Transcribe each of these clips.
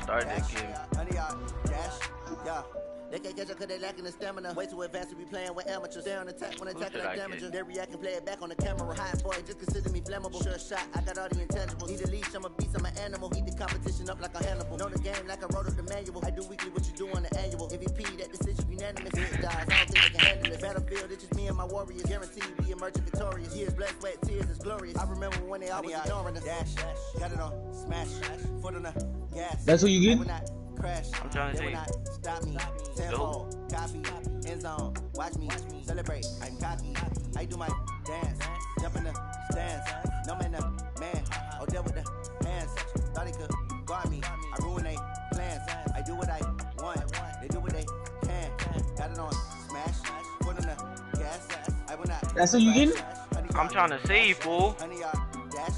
started that game. They can't catch up cause they lacking the stamina. Way too advanced to be playing with amateurs. Stay on attack when attacking like damagers. They react and play it back on the camera. Hot boy, just consider me flammable. Sure shot, I got all the intangibles. Need a leash, I'm a beast, I'm an animal. Eat the competition up like a Hannibal. Know the game like I wrote up the manual. I do weekly what you do on the annual. MVP, that decision unanimous. Hit dies, I don't think they can handle it. Battlefield, it's just me and my warriors. Guaranteed we emerging victorious. Years, blood, sweat, tears, it's glorious. I remember when they always ignoring us. Dash, got it on, smash, foot on the gas. That's what you get? Crash. I'm trying to see. Stop me. Tenfold. Copy. End zone. Watch me. Celebrate. I'm cocky. I do my dance. Jump in the stands. No man, man. Oh, deal with the hands. Thought he could guard me. I ruin they plans. I do what I want. They do what they can. Got it on. Smash. Put on the gas. I will not. That's what you getting? I'm trying to see, fool. Honey yard. Dash.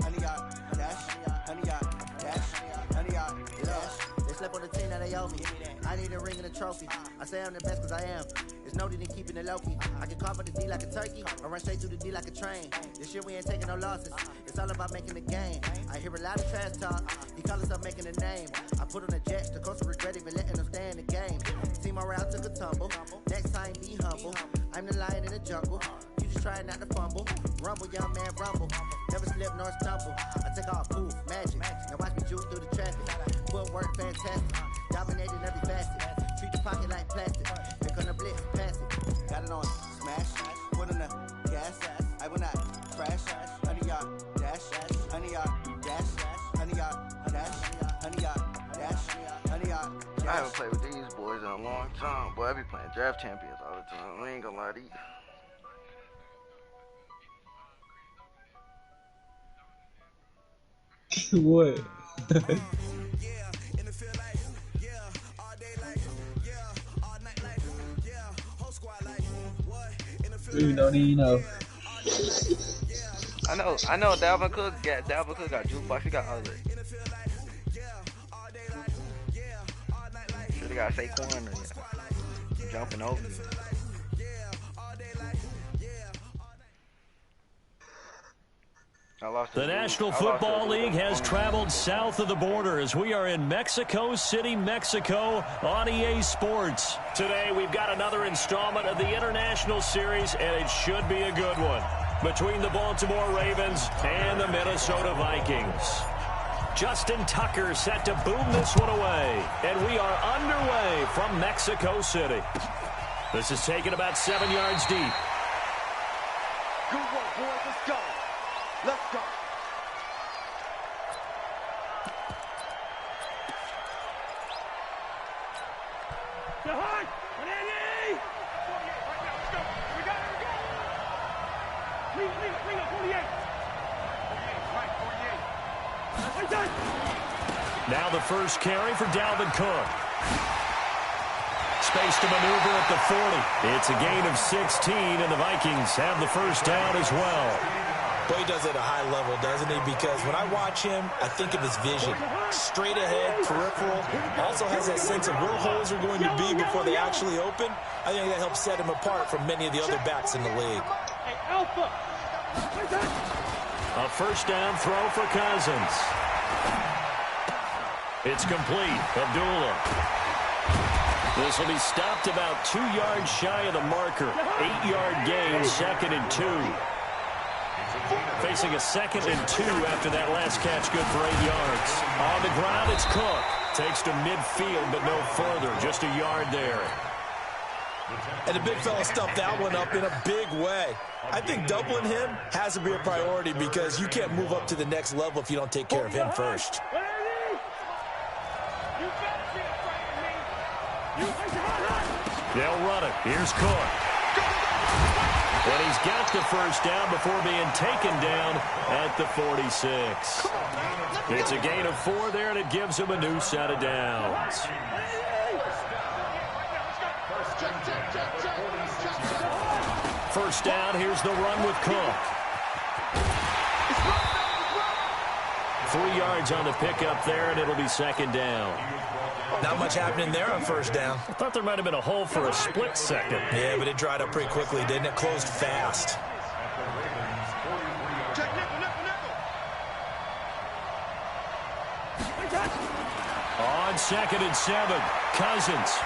Honey yard. Dash. Honey yard. Dash. Honey yard. Dash. Slept on the team that they owe me. I need a ring and a trophy. I say I'm the best cause I am. It's no need in keeping it low-key. I can carve up the D like a turkey or run straight through the D like a train. This year we ain't taking no losses. It's all about making the game. I hear a lot of trash talk. He call himself making a name. I put on the Jets. The coach will regret even letting them stay in the game. Team morale took a tumble. Next time be humble. I'm the lion in the jungle. You just try not to fumble. Rumble, young man, rumble. Never slip nor stumble. I take off, poof, magic. Now watch me juke through the traffic. Footwork fantastic. Dominating every facet. Treat the pocket like plastic. Pick on the blitz, pass it. Got it on, smash. Put on the gas. I will not crash. Honey yard, dash. Honey yard, dash. Honey yard, dash. Honey yard, dash. Honey yard, dash. I haven't played with these boys in a long time. Boy, I be playing draft champions all the time. I ain't gonna lie to you. What? You don't even know. I know Dalvin Cook got jukebox, he got other. Should've got Saquon or jumping over you. The National Football League has traveled south of the border as we are in Mexico City, Mexico on EA Sports. Today we've got another installment of the International Series, and it should be a good one, between the Baltimore Ravens and the Minnesota Vikings. Justin Tucker set to boom this one away, and we are underway from Mexico City. This is taken about 7 yards deep. Good work, boys. Let's go. Let's go. Now the first carry for Dalvin Cook. Space to maneuver at the 40. It's a gain of 16, and the Vikings have the first down as well. But he does it at a high level, doesn't he? Because when I watch him, I think of his vision. Straight ahead, peripheral. Also has that sense of where holes are going to be before they actually open. I think that helps set him apart from many of the other backs in the league. A first down throw for Cousins. It's complete. Abdullah. This will be stopped about 2 yards shy of the marker. 8-yard gain, 2nd and 2. Facing a 2nd and 2 after that last catch, good for 8 yards. On the ground, it's Cook. Takes to midfield, but no further. Just a yard there. And the big fella stuffed that one up in a big way. I think doubling him has to be a priority because you can't move up to the next level if you don't take care of him first. They'll run it. Here's Cook. And he's got the first down before being taken down at the 46. It's a gain of 4 there, and it gives him a new set of downs. First down, here's the run with Cook. 3 yards on the pickup there, and it'll be 2nd down. Not much happening there on first down. I thought there might have been a hole for a split second. Yeah, but it dried up pretty quickly, didn't it? Closed fast. On 2nd and 7, Cousins.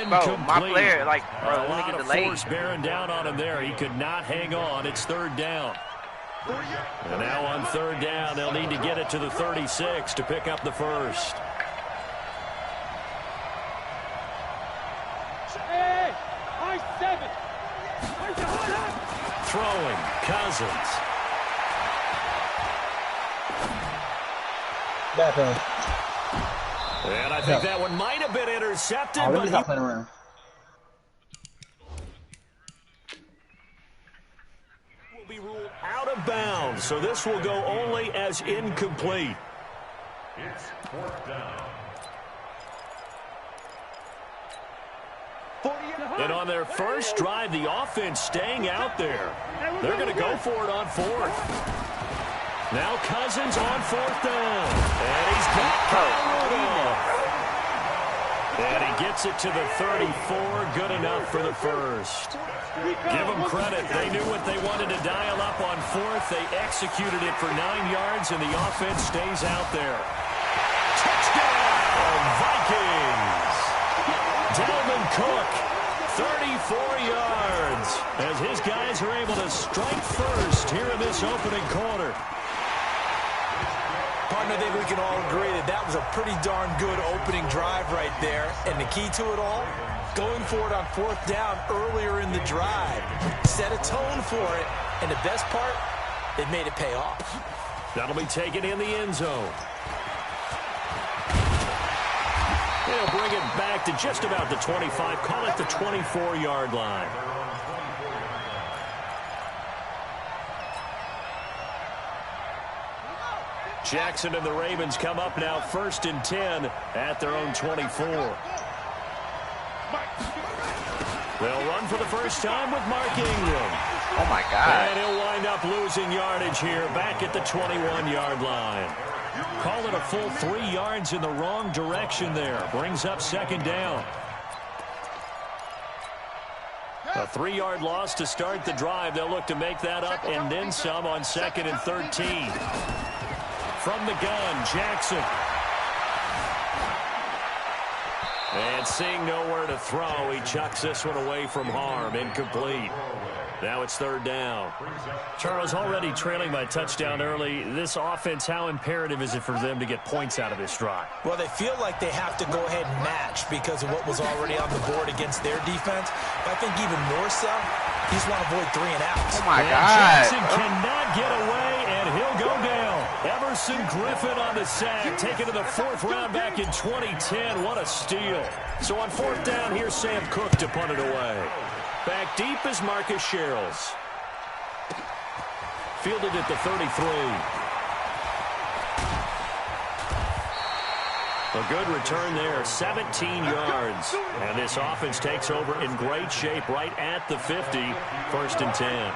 Bro, my player, like, bro, a lot of force bearing down on him there. He could not hang on. It's 3rd down. And now on 3rd down, they'll need to get it to the 36 to pick up the first. Throwing, Cousins. Bad pass. And I think that one might have been intercepted, Oh, but he's not playing around. Will be ruled out of bounds, so this will go only as incomplete. It's 4th down. And on their first drive, the offense staying out there. They're going to go for it on 4th. Now Cousins on 4th down. And he's got Kyle. And he gets it to the 34. Good enough for the first. Give them credit. They knew what they wanted to dial up on 4th. They executed it for 9 yards, and the offense stays out there. Touchdown, Vikings. Dalvin Cook, 34 yards, as his guys are able to strike first here in this opening quarter. Partner, I think we can all agree that that was a pretty darn good opening drive right there. And the key to it all, going for it on 4th down earlier in the drive. Set a tone for it. And the best part, it made it pay off. That'll be taken in the end zone. They'll bring it back to just about the 25. Call it the 24-yard line. Jackson and the Ravens come up now 1st and 10 at their own 24. They'll run for the first time with Mark Ingram. Oh, my God. And he'll wind up losing yardage here back at the 21-yard line. Call it a full 3 yards in the wrong direction there. Brings up 2nd down. A 3-yard loss to start the drive. They'll look to make that up and then some on 2nd and 13. From the gun, Jackson. And seeing nowhere to throw, he chucks this one away from harm. Incomplete. Now it's 3rd down. Charles, already trailing by touchdown early. This offense, how imperative is it for them to get points out of this drive? Well, they feel like they have to go ahead and match because of what was already on the board against their defense. But I think even more so, you just want to avoid 3 and outs. Oh, my God. Jackson cannot get away, and he'll go down. Emerson Griffin on the sack, taken to the 4th round back in 2010. What a steal. So on 4th down, here's Sam Cook to punt it away. Back deep is Marcus Sherrills. Fielded at the 33. A good return there, 17 yards. And this offense takes over in great shape right at the 50, 1st and 10.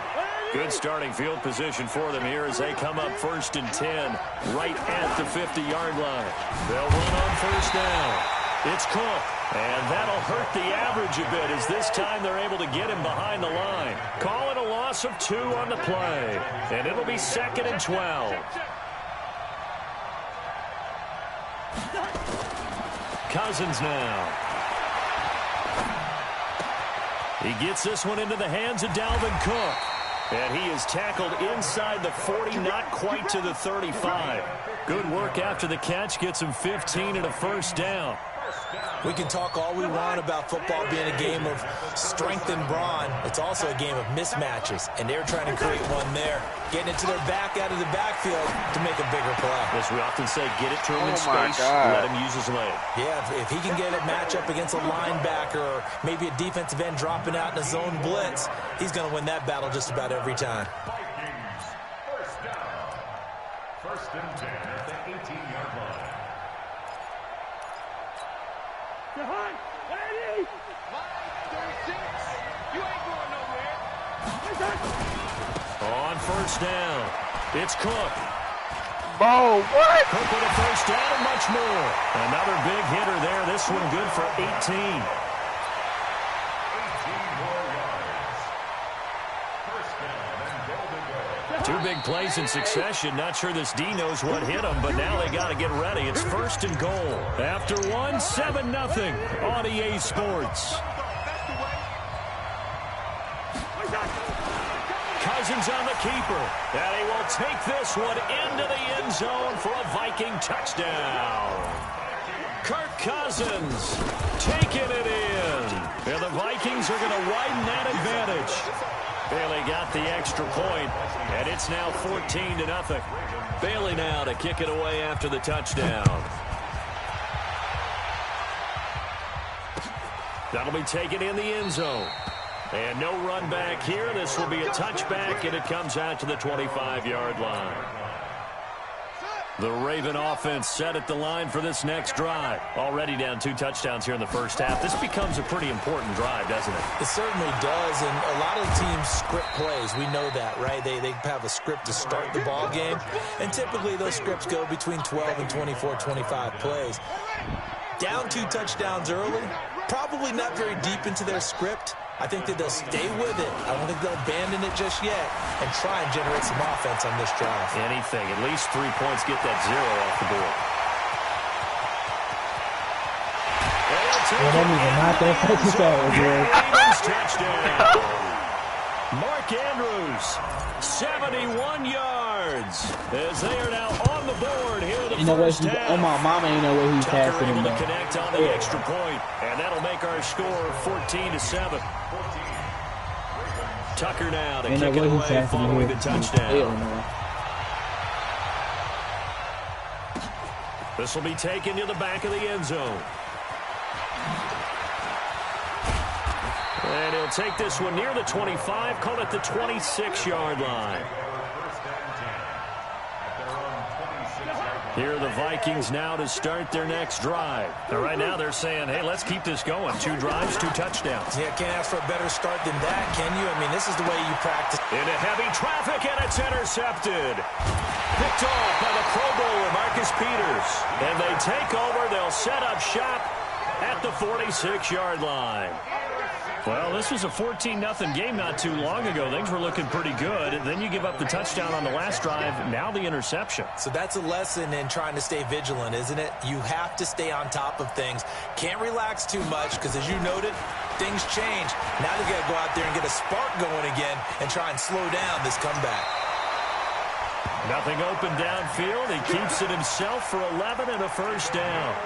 Good starting field position for them here as they come up 1st and 10 right at the 50-yard line. They'll run on 1st down. It's Cook, and that'll hurt the average a bit as this time they're able to get him behind the line. Call it a loss of 2 on the play, and it'll be 2nd and 12. Cousins now. He gets this one into the hands of Dalvin Cook. And he is tackled inside the 40, not quite to the 35. Good work after the catch, gets him 15 and a 1st down. We can talk all we want about football being a game of strength and brawn. It's also a game of mismatches, and they're trying to create one there. Getting it to their back out of the backfield to make a bigger play. As we often say, get it to him in space, God. let him use his leg. Yeah, if he can get a matchup against a linebacker or maybe a defensive end dropping out in a zone blitz, he's going to win that battle just about every time. Vikings, 1st down. 1st and 10 at the 18-yard line. On 1st down, it's Cook. Bro, what? Cook with a 1st down and much more. Another big hitter there. This one good for 18. 18 more yards. 1st down and goal to go. Two big plays in succession. Not sure this D knows what hit him, but now they got to get ready. It's 1st and goal. After one, 7-0 on EA Sports. Cousins on the keeper, and he will take this one into the end zone for a Viking touchdown. Kirk Cousins taking it in. And the Vikings are going to widen that advantage. Bailey got the extra point, and it's now 14-0. Bailey now to kick it away after the touchdown. That'll be taken in the end zone. And no run back here. This will be a touchback, and it comes out to the 25-yard line. The Raven offense set at the line for this next drive. Already down 2 touchdowns here in the first half. This becomes a pretty important drive, doesn't it? It certainly does, and a lot of teams script plays. We know that, right? They have a script to start the ball game, and typically those scripts go between 12 and 24, 25 plays. Down 2 touchdowns early, probably not very deep into their script. I think that they'll stay with it. I don't think they'll abandon it just yet and try and generate some offense on this drive. Anything. At least 3 points. Get that 0 off the board. Touchdown. Mark Andrews, 71 yards as they are now on the board here in the first half. Oh, my mama ain't know where he's Tucker passing able him. to connect on the extra point, and that'll make our score 14-7. Tucker now to kick it away following the touchdown. This will be taken to the back of the end zone. And he'll take this one near the 25, call it the 26-yard line. Here are the Vikings now to start their next drive. And right now they're saying, hey, let's keep this going. 2 drives, 2 touchdowns. Yeah, can't ask for a better start than that, can you? I mean, this is the way you practice. Into heavy traffic, and it's intercepted. Picked off by the Pro Bowler, Marcus Peters. And they take over. They'll set up shop at the 46-yard line. Well, this was a 14-0 game not too long ago. Things were looking pretty good. And then you give up the touchdown on the last drive. Now the interception. So that's a lesson in trying to stay vigilant, isn't it? You have to stay on top of things. Can't relax too much because, as you noted, things change. Now you got to go out there and get a spark going again and try and slow down this comeback. Nothing open downfield. He keeps it himself for 11 and a first down.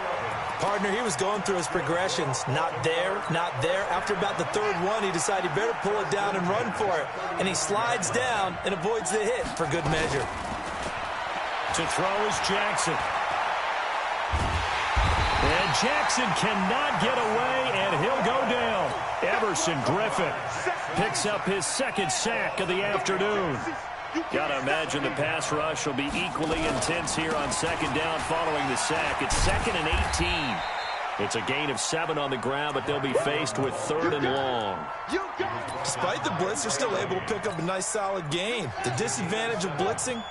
Partner, he was going through his progressions. Not there, not there. After about the 3rd one, he decided he better pull it down and run for it. And he slides down and avoids the hit for good measure. To throw is Jackson. And Jackson cannot get away, and he'll go down. Everson Griffin picks up his 2nd sack of the afternoon. Got to imagine the pass rush will be equally intense here on 2nd down following the sack. It's 2nd and 18. It's a gain of 7 on the ground, but they'll be faced with 3rd and long. Despite the blitz, they're still able to pick up a nice, solid gain. The disadvantage of blitzing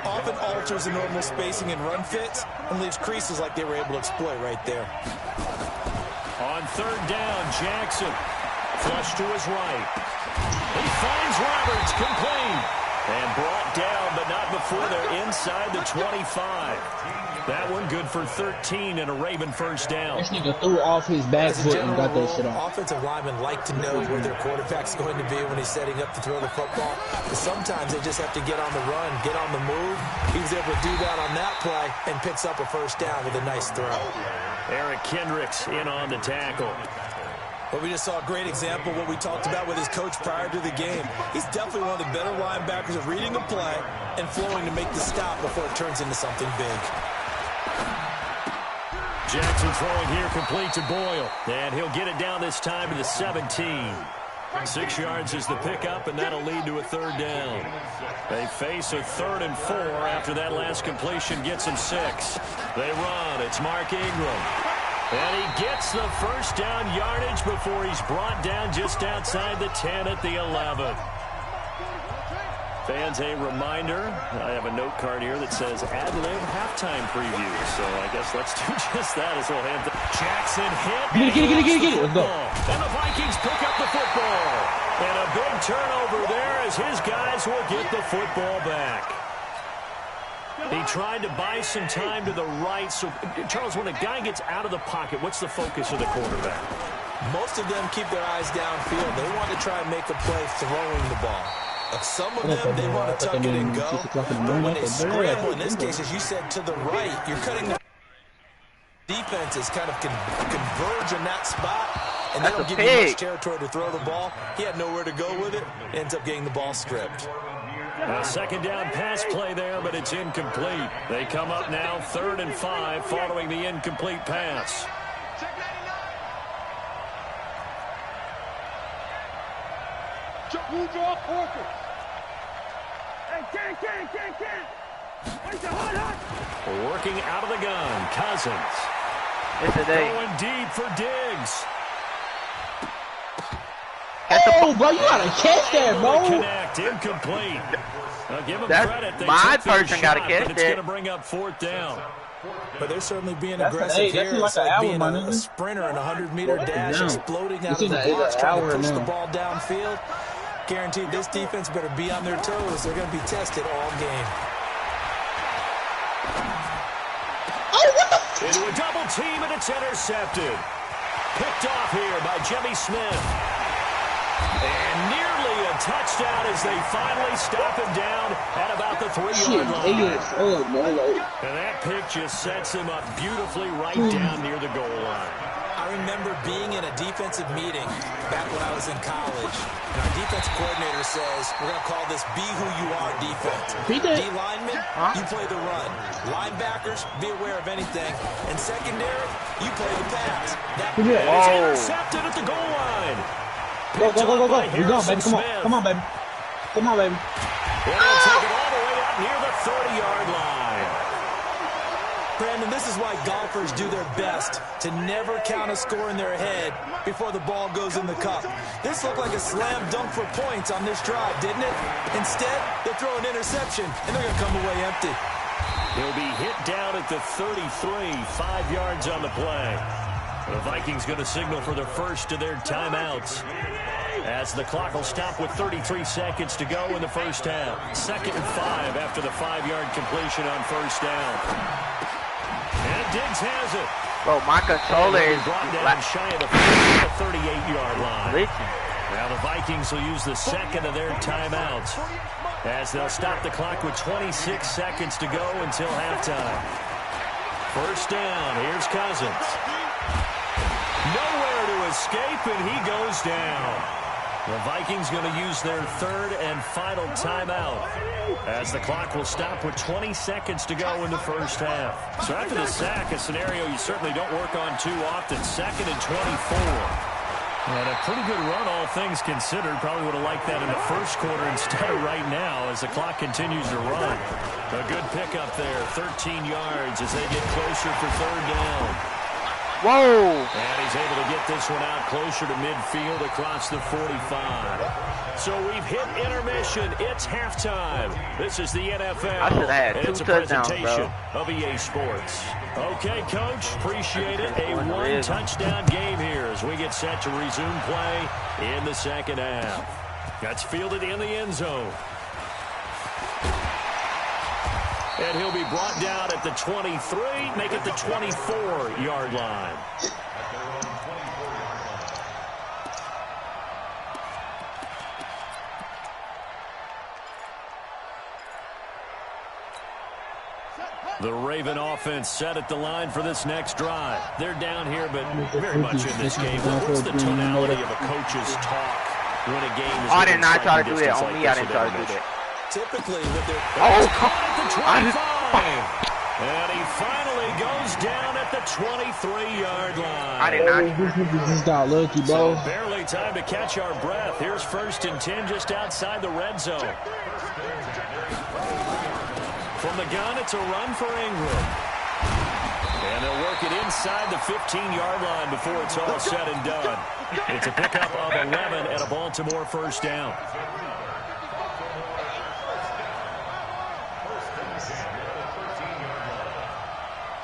often alters the normal spacing and run fits and leaves creases like they were able to exploit right there. On 3rd down, Jackson flush to his right. He finds Roberts, complete. And brought down, but not before they're inside the 25. That one good for 13 and a Raven first down. This nigga threw off his back foot and got that shit off. Offensive linemen like to know where their quarterback's going to be when he's setting up to throw the football. But sometimes they just have to get on the run, get on the move. He was able to do that on that play and picks up a first down with a nice throw. Eric Kendricks in on the tackle. But we just saw a great example of what we talked about with his coach prior to the game. He's definitely one of the better linebackers of reading a play and flowing to make the stop before it turns into something big. Jackson throwing here complete to Boyle. And he'll get it down this time to the 17. 6 yards is the pickup, and that'll lead to a 3rd down. They face a 3rd and 4 after that last completion gets them 6. They run. It's Mark Ingram. And he gets the first down yardage before he's brought down just outside the 10 at the 11. Fans, a reminder, I have a note card here that says ad-lib halftime preview. So I guess let's do just that as we'll hand Jackson hit. Get it. Let's go. And the Vikings pick up the football. And a big turnover there as his guys will get the football back. He tried to buy some time to the right. So, Charles, when a guy gets out of the pocket, what's the focus of the quarterback? Most of them keep their eyes downfield. They want to try and make a play throwing the ball. Some of them, they want to tuck it and go. But when they scramble, in this case, as you said, to the right, you're cutting the defenses kind of converge in that spot, and they don't give you much territory to throw the ball. He had nowhere to go with it. Ends up getting the ball stripped. A second down pass play there, but it's incomplete. They come up now 3rd and 5 following the incomplete pass. Working out of the gun, Cousins. Going deep for Diggs. Oh, bro, you gotta catch that, bro. Connect, incomplete. Give him credit. My person got to catch it. It's going to bring up 4th down. But they're certainly being aggressive here. It's like being a sprinter in a 100-meter dash, exploding out of the blocks, trying to push the ball downfield. Guaranteed this defense better be on their toes. They're going to be tested all game. Into a double team, and it's intercepted. Picked off here by Jimmy Smith. And nearly a touchdown as they finally stop him down at about the 3-yard line. And that pick just sets him up beautifully right down near the goal line. I remember being in a defensive meeting back when I was in college. And our defensive coordinator says, we're going to call this be who you are defense. D-linemen, you play the run. Linebackers, be aware of anything. And secondary, you play the pass. That is intercepted at the goal line. Go. We're going, baby. Come on, baby. And they'll take it all the way out near the 30-yard line. Brandon, this is why golfers do their best to never count a score in their head before the ball goes in the cup. This looked like a slam dunk for points on this drive, didn't it? Instead, they throw an interception, and they're going to come away empty. He'll be hit down at the 33, 5 yards on the play. The Vikings going to signal for the first of their timeouts, as the clock will stop with 33 seconds to go in the first half. 2nd and 5 after the 5-yard completion on first down. And Diggs has it. Bro, my controller is brought down shy of the 38-yard line. Now the Vikings will use the second of their timeouts, as they'll stop the clock with 26 seconds to go until halftime. First down, here's Cousins. Nowhere to escape, and he goes down. The Vikings going to use their 3rd and final timeout, as the clock will stop with 20 seconds to go in the first half. So after the sack, a scenario you certainly don't work on too often. 2nd and 24. And a pretty good run, all things considered. Probably would have liked that in the first quarter instead of right now as the clock continues to run. A good pickup there, 13 yards as they get closer for 3rd down. Whoa! And he's able to get this one out closer to midfield across the 45. So we've hit intermission. It's halftime. This is the NFL. I should have had 2 touchdowns, bro. Of EA Sports. Okay, Coach. Appreciate it. A 1-touchdown game here as we get set to resume play in the second half. That's fielded in the end zone. And he'll be brought down at the 23, make it the 24-yard line. The Raven offense set at the line for this next drive. They're down here, but very much in this game. What's the tonality of a coach's talk when a game is... I did not try to do that. On me, I didn't try to do that. Typically, with their... Oh, come on! And he finally goes down at the 23-yard line. I did not. This got lucky, bro. So barely time to catch our breath. Here's 1st and 10 just outside the red zone. From the gun, it's a run for Ingram. And they'll work it inside the 15-yard line before it's all said and done. It's a pickup of 11 and a Baltimore first down.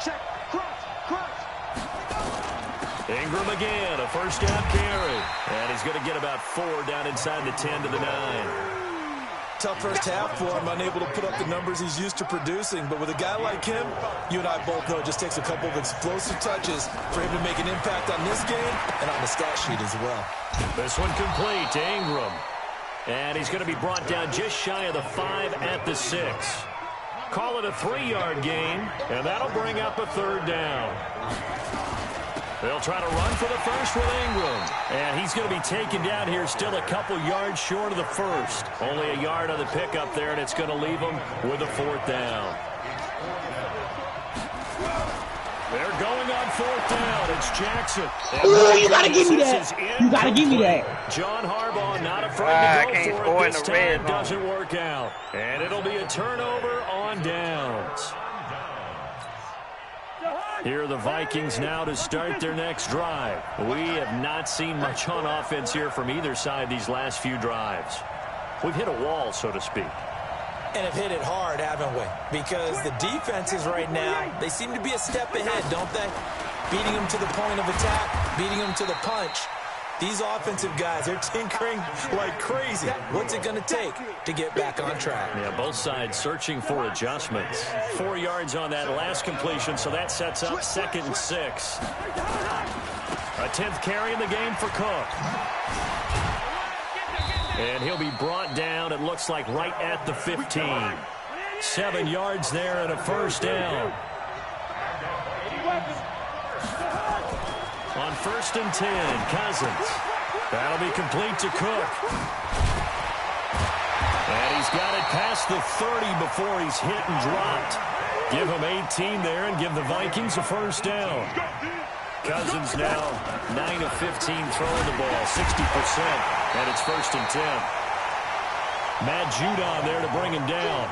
Check. Cross. Ingram again, a first down carry. And he's going to get about 4 down inside the 10 to the 9. Tough first half for him, unable to put up the numbers he's used to producing. But with a guy like him, you and I both know it just takes a couple of explosive touches for him to make an impact on this game and on the stat sheet as well. This one complete to Ingram. And he's going to be brought down just shy of the 5 at the 6. Call it a 3-yard gain, and that'll bring up a 3rd down. They'll try to run for the first with Ingram. And he's going to be taken down here still a couple yards short of the first. Only a yard on the pickup there, and it's going to leave him with a 4th down. They're going on 4th down. It's Jackson. Oh, you got to give me that. You got to give me that. John Harbaugh not afraid to go for it this time. Red doesn't work out. And it'll be a turnover on downs. Here are the Vikings now to start their next drive. We have not seen much on offense here from either side these last few drives. We've hit a wall, so to speak. And have hit it hard, haven't we? Because the defenses right now, they seem to be a step ahead, don't they? Beating them to the point of attack, beating them to the punch. These offensive guys, they're tinkering like crazy. What's it going to take to get back on track? Yeah, both sides searching for adjustments. 4 yards on that last completion, so that sets up 2nd and 6. A 10th carry in the game for Cook. And he'll be brought down, it looks like, right at the 15. 7 yards there and a 1st down. On 1st and 10, Cousins. That'll be complete to Cook. And he's got it past the 30 before he's hit and dropped. Give him 18 there and give the Vikings a 1st down. Cousins now 9 of 15 throwing the ball, 60%. And it's 1st and 10. Matt Judon there to bring him down.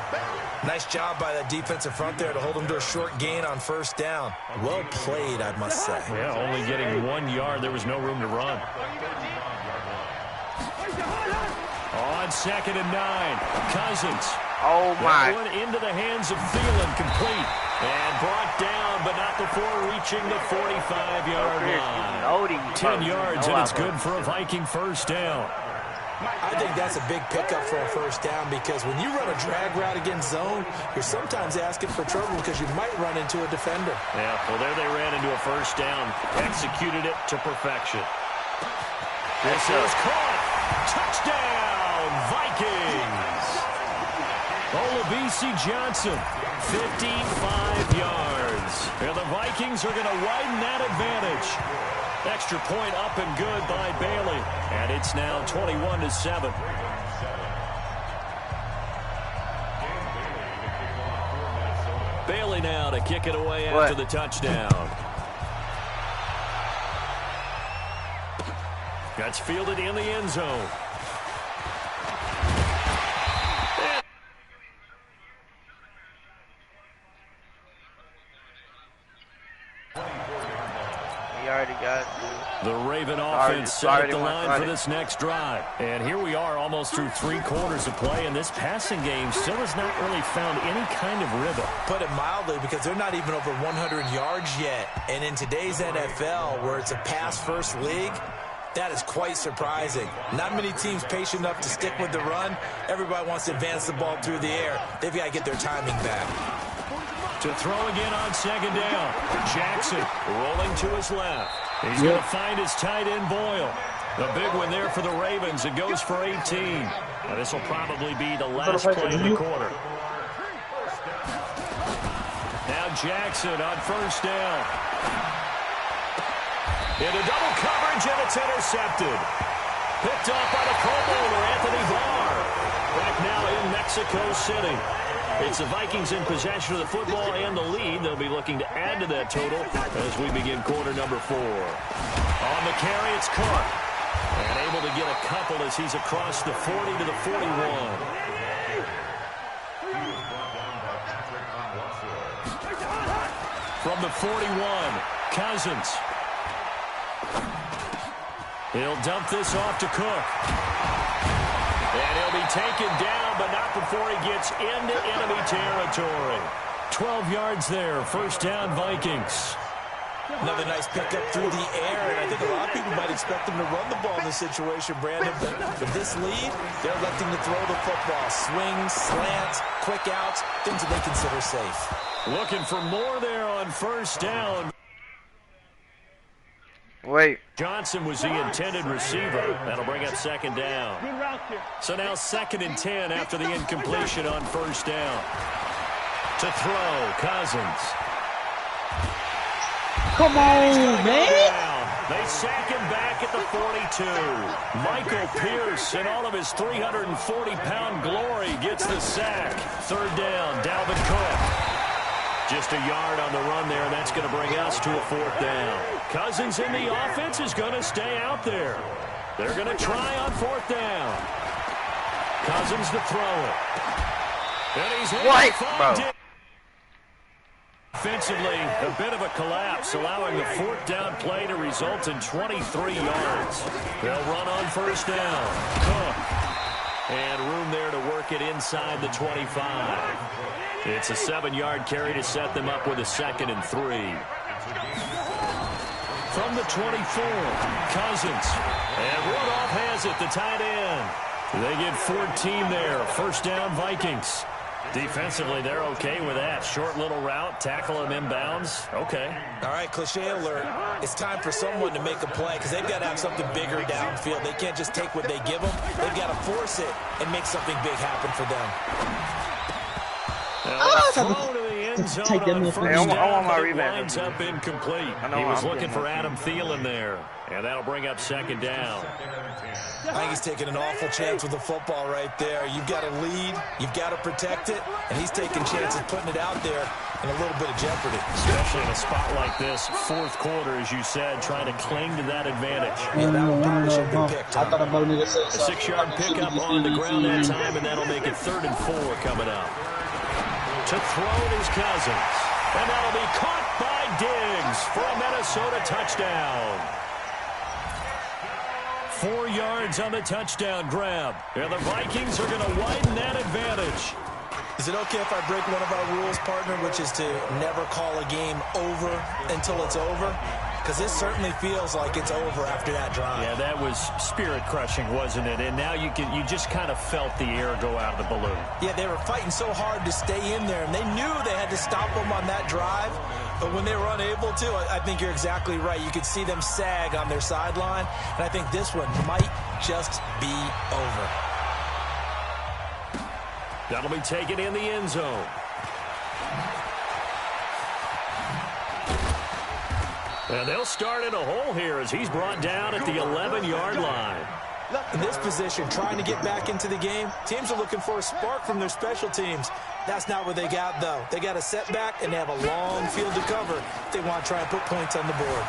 Nice job by that defensive front there to hold him to a short gain on 1st down. Well played, I must say. Yeah, only getting 1 yard. There was no room to run. On 2nd and 9, Cousins. Oh, my. That one into the hands of Thielen, complete. And brought down, but not before reaching the 45-yard line. 10 yards, and it's good for a Viking 1st down. I think that's a big pickup for a 1st down because when you run a drag route against zone, you're sometimes asking for trouble because you might run into a defender. Yeah, well, there they ran into a 1st down. Executed it to perfection. This is caught. Touchdown, Vikings. Olabisi Johnson, 55 yards. And the Vikings are going to widen that advantage. Extra point up and good by Bailey. And it's now 21-7. Bailey now to kick it away after the touchdown. That's fielded in the end zone. The Raven offense set the line for this next drive. And here we are almost through 3/4 of play, and this passing game still has not really found any kind of rhythm. Put it mildly, because they're not even over 100 yards yet. And in today's NFL, where it's a pass-first league, that is quite surprising. Not many teams patient enough to stick with the run. Everybody wants to advance the ball through the air. They've got to get their timing back. To throw again on 2nd down. Jackson rolling to his left. He's going to find his tight end, Boyle. The big one there for the Ravens. It goes for 18. Now, this will probably be the last play of the quarter. Now Jackson on 1st down. Into double coverage, and it's intercepted. Picked off by the Pro Bowler, Anthony Barr. Back now in Mexico City. It's the Vikings in possession of the football and the lead. They'll be looking to add to that total as we begin quarter number 4. On the carry, it's Cook. And able to get a couple as he's across the 40 to the 41. From the 41, Cousins. He'll dump this off to Cook. And he'll be taken down, but not before he gets into enemy territory. 12 yards there. First down, Vikings. Another nice pickup through the air, and I think a lot of people might expect them to run the ball in this situation, Brandon. But with this lead, they're electing to throw the football. Swings, slants, quick outs, things that they consider safe. Looking for more there on first down. Wait. Johnson was the intended receiver. That'll bring up second down. So now 2nd and 10 after the incompletion on first down. To throw, Cousins. Come on, man. They sack him back at the 42. Michael Pierce, in all of his 340-pound glory, gets the sack. 3rd down, Dalvin Cook. Just a yard on the run there. That's going to bring us to a 4th down. Cousins in the offense is going to stay out there. They're going to try on 4th down. Cousins to throw it. And he's What, bro? Offensively, a bit of a collapse, allowing the 4th down play to result in 23 yards. They'll run on first down. Cook. And room there to work it inside the 25. It's a 7-yard carry to set them up with a 2nd and 3. From the 24, Cousins. And Rudolph has it, the tight end. They get 14 there. First down, Vikings. Defensively, they're okay with that. Short little route, tackle him inbounds. Okay. All right, cliche alert. It's time for someone to make a play because they've got to have something bigger downfield. They can't just take what they give them. They've got to force it and make something big happen for them. Throw to the end zone on first down, but it winds up incomplete. He was looking for Adam Thielen there, and that'll bring up 2nd down. I think he's taking an awful chance with the football right there. You've got to lead, you've got to protect it, and he's taking chances putting it out there in a little bit of jeopardy. Especially in a spot like this, 4th quarter, as you said, trying to cling to that advantage. Yeah, that one probably should be picked up. I thought about a nigga say A 6-yard pickup on the ground that time, and that'll make it 3rd and 4 coming up. To throw it is Cousins. And that'll be caught by Diggs for a Minnesota touchdown. 4 yards on the touchdown grab. And the Vikings are going to widen that advantage. Is it okay if I break one of our rules, partner, which is to never call a game over until it's over? Because this certainly feels like it's over after that drive. Yeah, that was spirit-crushing, wasn't it? And now you just kind of felt the air go out of the balloon. Yeah, they were fighting so hard to stay in there, and they knew they had to stop them on that drive. But when they were unable to, I think you're exactly right. You could see them sag on their sideline, and I think this one might just be over. That'll be taken in the end zone. And they'll start in a hole here as he's brought down at the 11-yard line. In this position, trying to get back into the game, teams are looking for a spark from their special teams. That's not what they got, though. They got a setback, and they have a long field to cover if they want to try and put points on the board.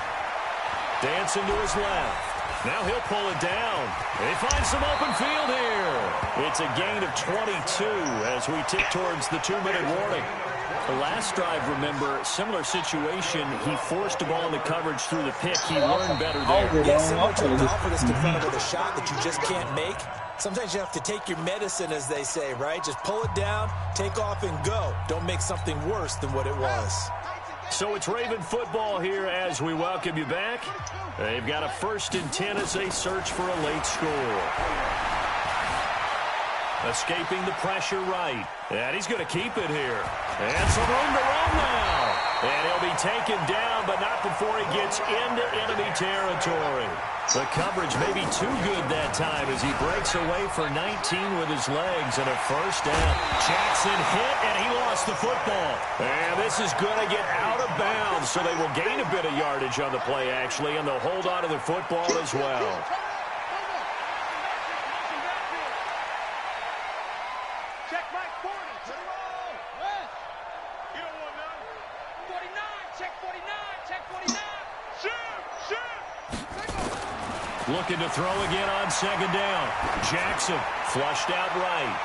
Dancing to his left. Now he'll pull it down. They find some open field here. It's a gain of 22 as we tick towards the 2-minute warning. The last drive, remember, similar situation. He forced the ball into coverage through the pick. He learned better there. Yeah, similar to a golfer that's confronted with a shot that you just can't make. Sometimes you have to take your medicine, as they say, right? Just pull it down, take off, and go. Don't make something worse than what it was. So it's Raven football here as we welcome you back. They've got a 1st and 10 as they search for a late score. Escaping the pressure right. And he's going to keep it here. And some room to run now. And he'll be taken down, but not before he gets into enemy territory. The coverage may be too good that time as he breaks away for 19 with his legs and a 1st down. Jackson hit, and he lost the football. And this is going to get out of bounds, so they will gain a bit of yardage on the play, actually, and they'll hold on to the football as well. Looking to throw again on 2nd down. Jackson flushed out right.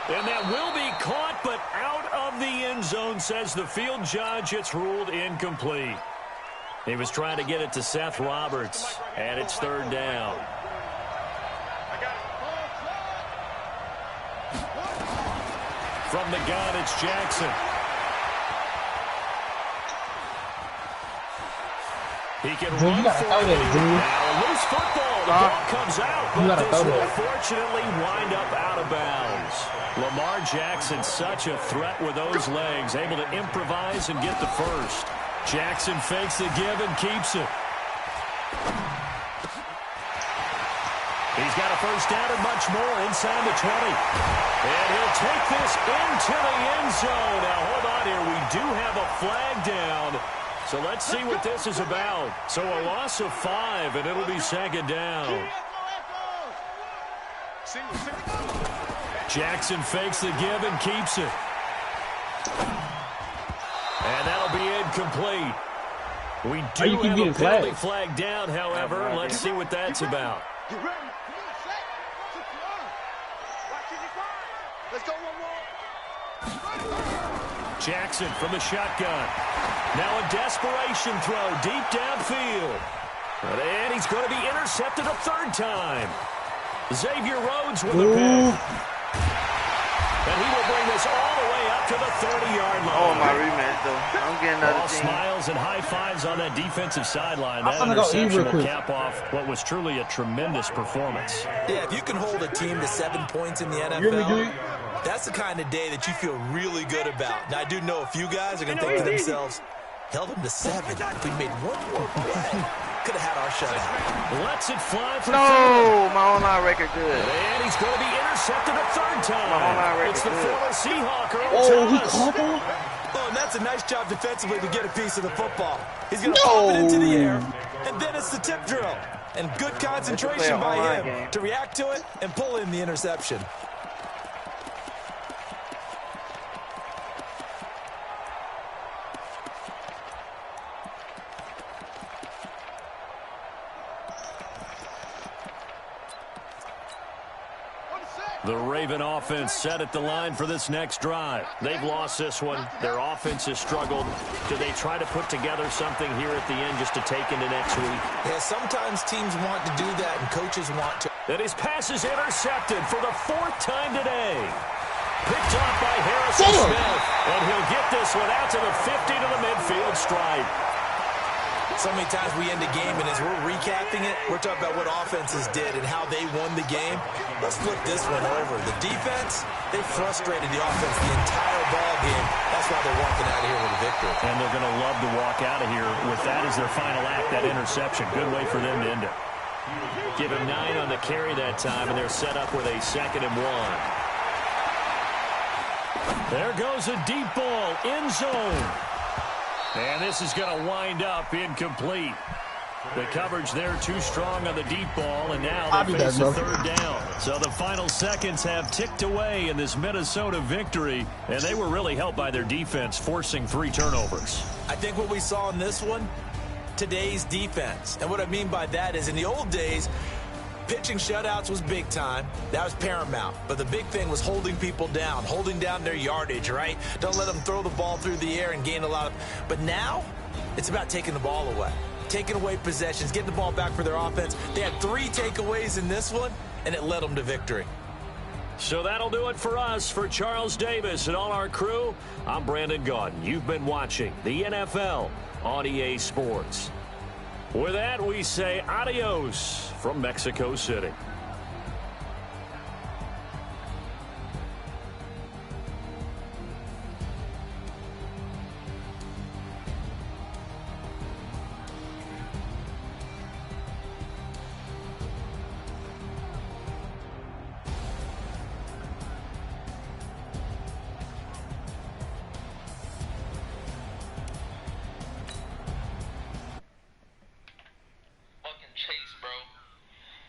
And that will be caught, but out of the end zone, says the field judge. It's ruled incomplete. He was trying to get it to Seth Roberts, and it's 3rd down. From the gun, it's Jackson. He can Drew, run you gotta for throw it. that, Drew. Now a loose football. The ball comes out, You but gotta this throw will that. fortunately wind up out of bounds. Lamar Jackson, such a threat with those legs, able to improvise and get the first. Jackson fakes the give and keeps it. He's got a first down and much more inside the 20. And he'll take this into the end zone. Now, hold on here. We do have a flag down. So let's see what this is about. So a loss of 5, and it'll be second down. Jackson fakes the give and keeps it. And that'll be incomplete. We do have a penalty flag down, however. Let's see what that's about. Get ready. Let's go one more. Jackson from the shotgun. Now a desperation throw deep downfield. And he's going to be intercepted a third time. Xavier Rhodes with a pick. And he will bring this all the way up to the 30-yard line. Oh, my rematch, though. I'm getting another All team. smiles and high fives on that defensive sideline. That I'm gonna go interception real will quick. cap off what was truly a tremendous performance. Yeah, if you can hold a team to 7 points in the You hear me, NFL, dude? that's the kind of day that you feel really good about. Now, I do know a few guys are going to think to themselves, held them to 7. If we made one more play, could have had our shutout. Lets it fly for No, my online record good. And he's going to be intercepted a third time. It's the former Seahawk, Earl Oh, he Thomas. caught that? Oh, and that's a nice job defensively to get a piece of the football. He's going to pop it into the air, and then it's the tip drill. And good concentration by him to react to it and pull in the interception. The Raven offense set at the line for this next drive. They've lost this one. Their offense has struggled. Do they try to put together something here at the end just to take into next week? Yeah, sometimes teams want to do that and coaches want to. And his pass is intercepted for the 4th time today. Picked off by Harrison Smith. And he'll get this one out to the 50 to the midfield stripe. So many times we end a game, and as we're recapping it, we're talking about what offenses did and how they won the game. Let's flip this one over. The defense, they frustrated the offense the entire ball game. That's why they're walking out of here with a victory. And they're going to love to walk out of here with that as their final act, that interception. Good way for them to end it. Give him 9 on the carry that time, and they're set up with a 2nd and 1. There goes a deep ball, end zone. And this is going to wind up incomplete. The coverage there too strong on the deep ball, and now they face a 3rd down. So the final seconds have ticked away in this Minnesota victory, and they were really helped by their defense, forcing 3 turnovers. I think what we saw in this one, today's defense. And what I mean by that is in the old days, pitching shutouts was big time. That was paramount. But the big thing was holding people down, holding down their yardage, right? Don't let them throw the ball through the air and gain a lot of... But now, it's about taking the ball away. Taking away possessions, getting the ball back for their offense. They had 3 takeaways in this one, and it led them to victory. So that'll do it for us. For Charles Davis and all our crew, I'm Brandon Gaudin. You've been watching the NFL on EA Sports. With that, we say adios from Mexico City.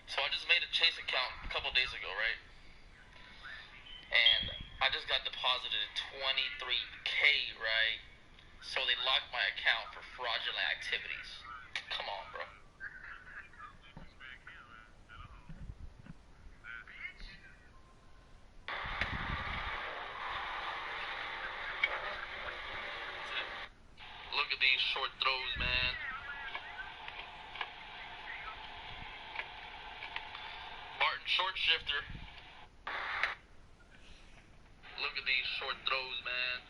So I just made a Chase account a couple days ago, right? And I just got deposited $23K, right? So they locked my account for fraudulent activities. Come on, bro. Look at these short throws, man. Short shifter. Look at these short throws, man.